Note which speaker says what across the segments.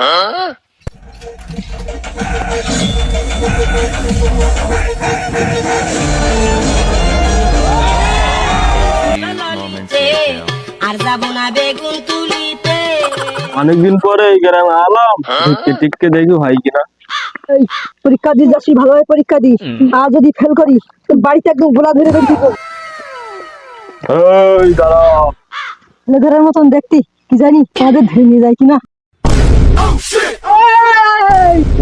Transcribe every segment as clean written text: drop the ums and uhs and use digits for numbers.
Speaker 1: আর যাবো না বেগুন তুলিতে।
Speaker 2: অনেকদিন পরে এই গ্রামে আলাম, টিককে দেখি হয় কিনা।
Speaker 3: এই পরীক্ষা দিয়ে যাচ্ছি, ভালোভাবে পরীক্ষা দিই। আর যদি ফেল করি তো বাড়িতে একদম গোলা ধরে বের দিব।
Speaker 2: এই দাঁড়া,
Speaker 3: ছেলেদের মতন দেখতে কি জানি আমাদের ধরে নিয়ে যায় কিনা।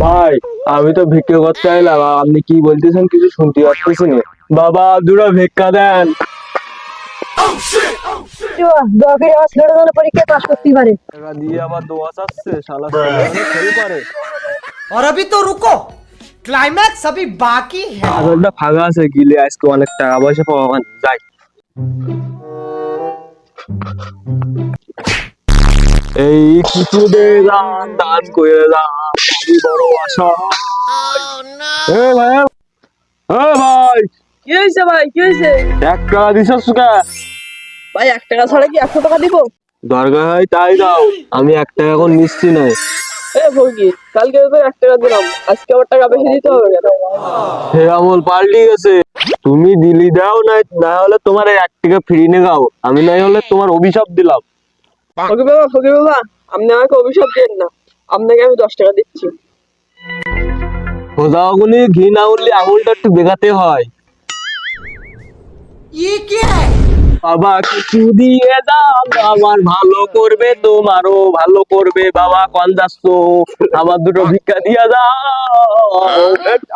Speaker 2: ভাই আমি তো ভিক্ষা করতে এলাম, আপনি কি বলতেছেন কিছু শুনতে পাচ্ছি না। বাবা দুটো ভিক্ষা দেন।
Speaker 3: দয়া করে আমার ছেলেটা যেন পরীক্ষায় পাস করতে পারে।
Speaker 2: টাকা দিয়ে আবার দোয়া চাচ্ছে, শালা ফেল পারে।
Speaker 4: और अभी तो रुको, क्लाइमैक्स अभी बाकी है।
Speaker 2: আগলটা ফাঁকা আছে, গিলে আজকে অনেক টাকা পয়সা পাওয়া যাই। এই কিছু দে দান, দান করে দান, আমি বড় আশা। এ ভাই, এ ভাই,
Speaker 3: কি হয়েছে ভাই, কি হয়েছে?
Speaker 2: 1 টাকা দিছস কা?
Speaker 3: ভাই 1 টাকা ছাড়া কি 100 টাকা দিব?
Speaker 2: দরকার হয় তাই দাও, আমি 1 টাকা এখন নিচ্ছি না।
Speaker 3: এ ভগি, কালকে তো 1 টাকা দিলাম, আজকে আবার টাকা বেশি দিতে হবে কেন?
Speaker 2: হে আমল পাল্টি গেছে, তুমি দিলি দাও, না হলে তোমার 1 টাকা ফ্রি নে গাও, আমি নাই হলে তোমার অভিশাপ দিলাম।
Speaker 3: ফকির বাবা, আপনি আমাকে অভিশাপ দেন না, আপনাকে আমি 10 টাকা দিচ্ছি।
Speaker 2: খোদা আগুনে ঘি না উঠলে আঙুলটা একটু বেগাতে হয়।
Speaker 4: ये क्या है?
Speaker 2: বাবা কিছু দিয়ে দাও, আমার ভালো করবে, তোমারও ভালো করবে। বাবা কোন যাচ্ছ, আমার দুটো ভিক্ষা দিয়া দাও।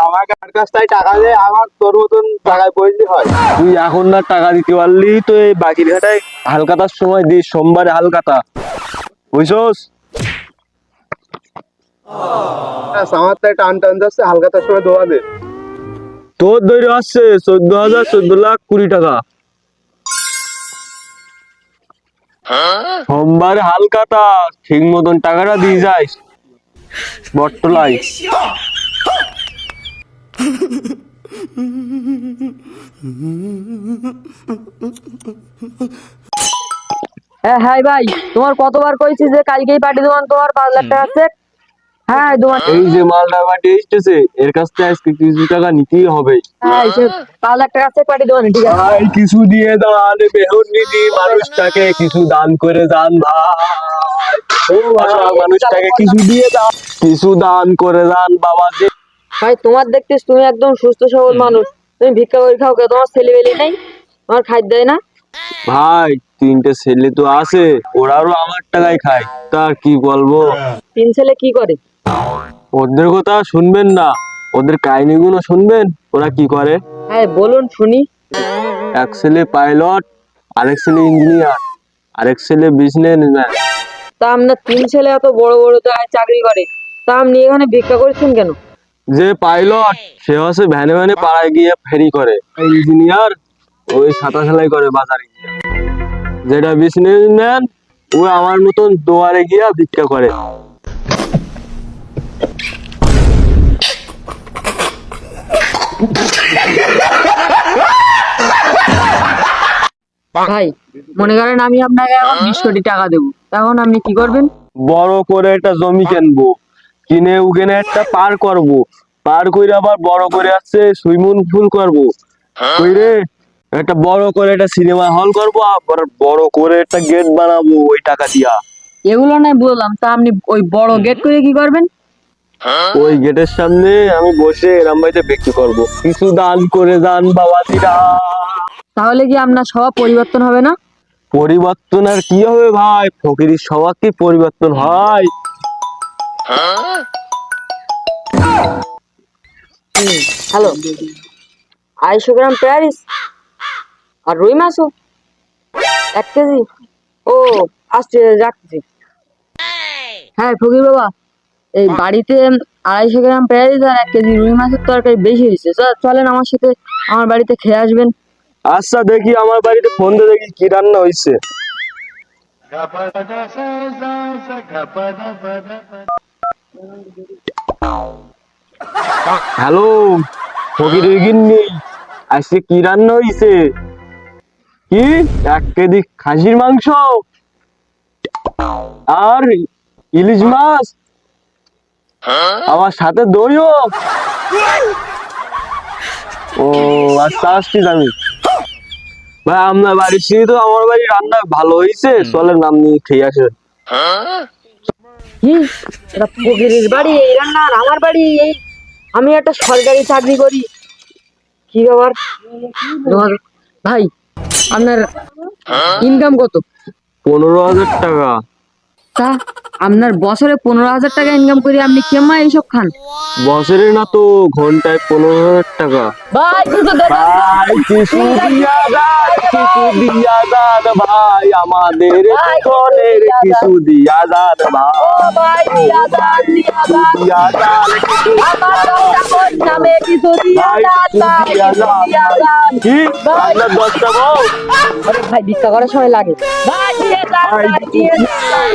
Speaker 5: আমার কাছ থেকে টাকা দে, আমার তোর মতন টাকায় পয়সা হয়।
Speaker 2: তুই এখন না টাকা দিতে পারলি তো এই বাকির ঘাটায় হালকাতার সময় দিস, সোমবারে হালকাতা বুঝছস।
Speaker 5: আমার তো টান টান যাচ্ছে, হালকাতার সময় দোয়া দে।
Speaker 2: তোর দৈর আসছে 14,000 14,20,000 টাকা। সোমবারে হালকাতা ঠিক মতন টাকাটা দিয়ে যাস বট্টলাই।
Speaker 3: হ্যাঁ ভাই, তোমার কতবার কইছি যে কালকেই পাঠিয়ে দেবো তোমার 5 লাখ টাকা চেক। হ্যাঁ তোমার
Speaker 2: এই যে মালটা পাঠিয়ে এসেছে, এর কাছ থেকে আজকে কিছু টাকা নিতেই হবে।
Speaker 3: হ্যাঁ 5 লাখ টাকা চেক পাঠিয়ে দেবো, ঠিক আছে?
Speaker 2: ভাই কিছু দিয়ে দান, বেহুন নিধি মানুষটাকে কিছু দান করে দান ভাই। ও ভাই মানুষটাকে কিছু দিয়ে দান, কিছু দান করে দান বাবা। যে
Speaker 3: ভাই তোমার দেখতেছ তুমি একদম সুস্থ সবল মানুষ, তুমি ভিক্ষা করে খাও কে? তোমার ছেলে বেলি নাই? তোমার খাদ্য দেয় না?
Speaker 2: ভাই 3টে ছেলে তো আছে, ওরাও আমার টাকায় খায়, তার কি বলবো।
Speaker 3: 3 ছেলে কি করে?
Speaker 2: ওদের কথা শুনবেন না, ওদের কাহিনীগুলো শুনবেন, ওরা কি করে।
Speaker 3: হ্যাঁ বলুন শুনি।
Speaker 2: এক ছেলে পাইলট, আরেক ছেলে ইঞ্জিনিয়ার, আরেক ছেলে বিজনেসম্যান।
Speaker 3: তা আপনার 3 ছেলে এত বড় বড় জায়গায় চাকরি করে, তা আপনি এখানে ভিক্ষা করছেন কেন?
Speaker 2: যে পাইলট সে হচ্ছে ভ্যানে ভ্যানে পাড়ায় গিয়ে ফেরি করে, ইঞ্জিনিয়ার ওই ছাতা সেলাই করে বাজারে গিয়ে, যেটা বিজনেসম্যান ও আমার মতন দোয়ারে গিয়া ভিক্ষা করে।
Speaker 3: ভাই মনে করেন আমি আপনাকে এখন 20 কোটি টাকা দেবো, তখন আপনি কি করবেন?
Speaker 2: বড় করে একটা জমি কিনবো, কিনে ওখানে একটা পার করব, পার করে আবার বড় করে আছে সুইমিং পুল করবো, কইরে একটা বড় করে একটা সিনেমা হল করবো, আবার বড় করে একটা গেট বানাবো ওই টাকা দিয়া।
Speaker 3: এগুলো নাই বললাম, তা আপনি ওই বড় গেট করে কি করবেন?
Speaker 2: ওই গেটের সামনে আমি বসে এরাম বাইতে বিক্রি করবো, কিছু দান করে দান বাবাজিরা।
Speaker 3: তাহলে কি আপনার স্বভাব পরিবর্তন হবে না?
Speaker 2: পরিবর্তন আর কি হবে ভাই, ফকিরের স্বভাব কি পরিবর্তন হয়?
Speaker 3: হ্যালো, 250 গ্রাম প্যারিস আর রুই মাছও 1 কেজি। ও আসছে, রাখছি। হ্যাঁ ফকির বাবা, এই বাড়িতে 250 গ্রাম প্যারিস আর 1 কেজি রুই মাছের তরকারি বেশি হয়েছে, চলেন আমার সাথে আমার বাড়িতে খেয়ে আসবেন।
Speaker 2: আচ্ছা দেখি আমার বাড়িতে ফোন দিয়ে দেখি কি রান্না হয়েছে। হ্যালো ফকিরের গিন্নি, আজকে কি রান্না হয়েছে? কি 1 কেজি খাসির মাংস আর ইলিশ মাছ? আমার সাথে দইও। ও আচ্ছা, আসছি আমি। ভাই আপনার বাড়ির সিঁড়ি তো আমার বাড়ি রান্না ভালো হয়েছে, চলেন আপনি খেয়ে আসেন।
Speaker 3: কি এটা ফকিরের বাড়ি এই রান্না আর আমার বাড়ি এই? আমি একটা সরকারি চাকরি করি। কি ব্যাপার ভাই, আপনার ইনকাম কত?
Speaker 2: 15,000 টাকা।
Speaker 3: তা আপনার বছরে 15,000 টাকা ইনকাম করে আপনি কেমন এইসব খান?
Speaker 2: বছরে না তো, ঘন্টায় 15,000 টাকা।
Speaker 3: ভাই কিছু দেন।
Speaker 2: ভাই কিছু দিয়া দান, কিছু দিয়া দান ভাই, আমাদের জীবনের কিছু দিয়া দান ভাই।
Speaker 3: ভাই দিয়া দান, দিয়া দান।
Speaker 2: দিয়া দান কিছু,
Speaker 3: আমার দশটা বোন নামে কিছু দিয়া
Speaker 2: ভাই
Speaker 3: দান,
Speaker 2: কিছু
Speaker 3: ভাই
Speaker 2: দিয়া
Speaker 3: কিছু
Speaker 2: দান।
Speaker 3: দিয়া দান।
Speaker 2: কি আপনার 10টা বউ?
Speaker 3: আরে ভাই ভিক্ষা করার সময় লাগে। ভাই দিয়ে দান,
Speaker 2: ভাই
Speaker 3: ভাই দিয়ে দান।